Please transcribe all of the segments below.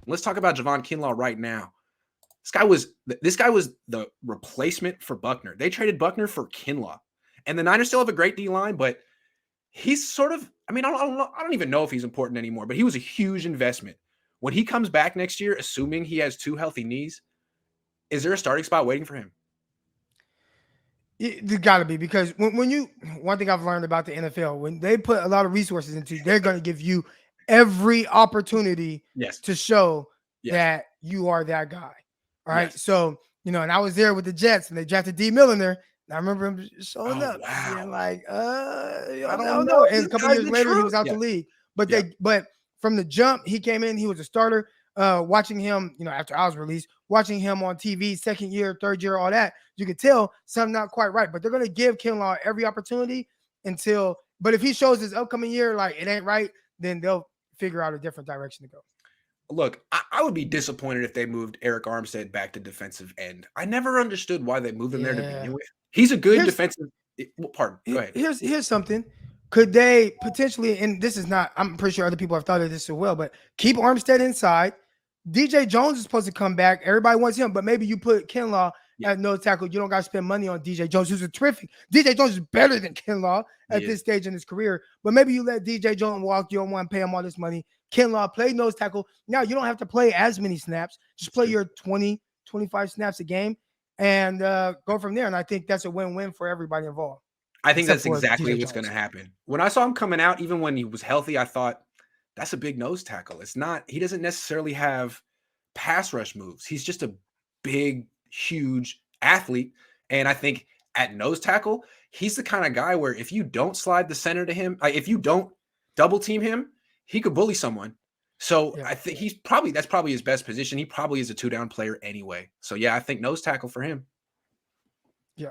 Let's talk about Javon Kinlaw right now. This guy was the replacement for Buckner. They traded Buckner for Kinlaw, and the Niners still have a great D line, but he's sort of. I mean, I don't even know if he's important anymore. But he was a huge investment. When he comes back next year, assuming he has 2 healthy knees, is there a starting spot waiting for him? There's got to be, because when you, one thing I've learned about the NFL, when they put a lot of resources into, they're going to give you every opportunity Yes. to show Yes. that you are that guy. All right. Yes. So, and I was there with the Jets and they drafted D. Milliner. And I remember him showing up being like, I don't know. And a couple years later, he was out the league. But but from the jump, he came in, he was a starter. Watching him, after I was released, watching him on TV, second year, third year, all that, you could tell something not quite right. But they're going to give Kinlaw every opportunity but if he shows his upcoming year like it ain't right, then they'll figure out a different direction to go. Look, I would be disappointed if they moved Eric Armstead back to defensive end. I never understood why they moved him there to begin with. He's a good defensive. Pardon. Go ahead. Here's something. Could they potentially, and this is not, I'm pretty sure other people have thought of this as well, but keep Armstead inside. DJ Jones is supposed to come back. Everybody wants him, but maybe you put Kinlaw at nose tackle. You don't got to spend money on DJ Jones, who's a terrific. DJ Jones is better than Kinlaw at this stage in his career, but maybe you let DJ Jones walk. You don't want to pay him all this money. Kinlaw, play nose tackle. Now you don't have to play as many snaps. Just play your 20, 25 snaps a game and go from there. And I think that's a win-win for everybody involved. I think that's exactly what's going to happen. When I saw him coming out, even when he was healthy, I thought, that's a big nose tackle. It's not, he doesn't necessarily have pass rush moves. He's just a big, huge athlete. And I think at nose tackle, he's the kind of guy where if you don't slide the center to him, if you don't double team him, he could bully someone. So I think that's probably his best position. He probably is a 2-down player anyway. So yeah, I think nose tackle for him. Yeah.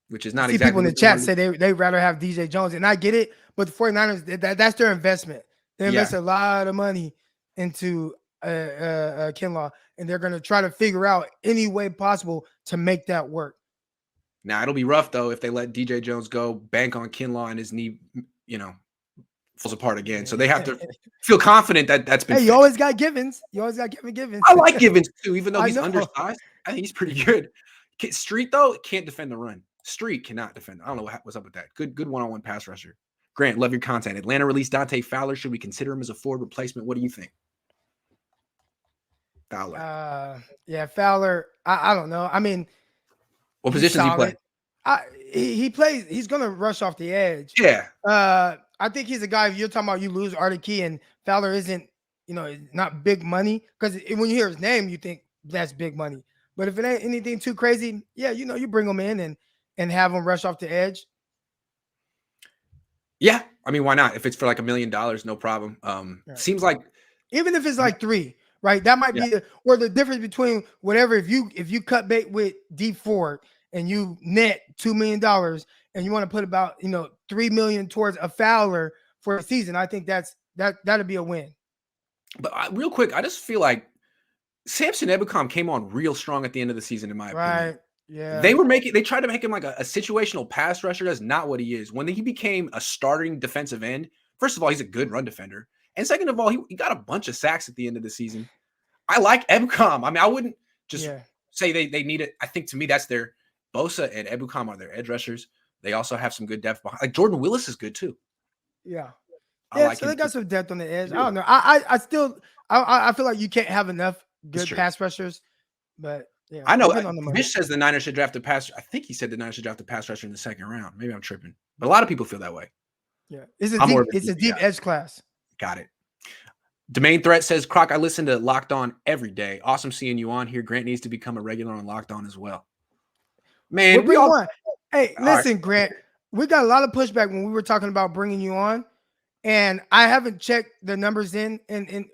Which is not exactly. People in the chat say they'd rather have DJ Jones, and I get it, but the 49ers, that's their investment. They invest a lot of money into Kinlaw, and they're going to try to figure out any way possible to make that work. Now, it'll be rough, though, if they let DJ Jones go, bank on Kinlaw, and his knee, falls apart again. So they have to feel confident that that's been fixed. You always got Givens. You always got Kevin Givens. I like Givens, too, even though he's undersized. I think he's pretty good. Street, though, can't defend the run. Street cannot defend. I don't know what's up with that. Good one-on-one pass rusher. Grant, love your content. Atlanta released Dante Fowler. Should we consider him as a forward replacement? What do you think? Fowler. Fowler. I don't know. I mean, what positions he play? He plays. He's going to rush off the edge. Yeah. I think he's a guy. If you're talking about you lose Artie Key and Fowler isn't, not big money, because when you hear his name, you think that's big money. But if it ain't anything too crazy, you bring him in and have him rush off the edge. Yeah, I mean, why not? If it's for like $1 million, no problem. Seems like even if it's like 3, right? That might be or the difference between whatever. If you cut bait with D Ford and you net $2 million and you want to put about $3 million towards a Fowler for a season, I think that'd be a win. But real quick, I just feel like Samson Ebukam came on real strong at the end of the season, in my opinion. Yeah. They tried to make him like a situational pass rusher. That's not what he is. When he became a starting defensive end, first of all, he's a good run defender. And second of all, he got a bunch of sacks at the end of the season. I like Ebukam. I mean, I wouldn't just say they need it. I think to me, that's their Bosa and Ebukam are their edge rushers. They also have some good depth behind. Like Jordan Willis is good too. Yeah. So they got some depth on the edge. I don't know. I still feel like you can't have enough good pass rushers, but I know. Bish says the Niners should draft a pass. I think he said the Niners should draft a pass rusher in the second round. Maybe I'm tripping, but a lot of people feel that way. Yeah, it's a deep edge class. Got it. Domain Threat says, Croc, I listen to Locked On every day. Awesome seeing you on here. Grant needs to become a regular on Locked On as well. Man, Hey, listen, Grant, we got a lot of pushback when we were talking about bringing you on, and I haven't checked the numbers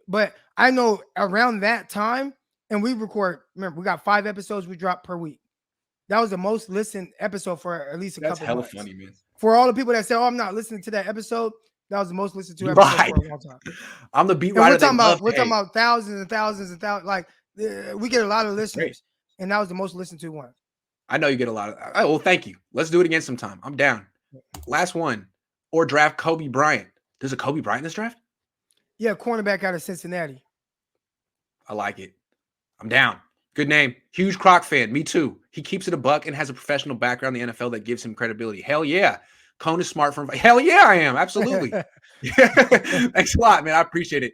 but I know around that time. And we record, remember, we got 5 episodes we drop per week. That was the most listened episode for at least a couple months. That's hella funny, man. For all the people that say, I'm not listening to that episode, that was the most listened to episode for a long time. I'm the beat writer. We're talking about thousands and thousands and thousands. Like, we get a lot of listeners, and that was the most listened to one. I know you get a lot of. Well, thank you. Let's do it again sometime. I'm down. Last one. Or draft Kobe Bryant. There's a Kobe Bryant in this draft? Yeah, cornerback out of Cincinnati. I like it. I'm down. Good name. Huge Croc fan. Me too. He keeps it a buck and has a professional background in the NFL that gives him credibility. Hell yeah. Cohn is smart from. Hell yeah, I am. Absolutely. Thanks a lot, man. I appreciate it.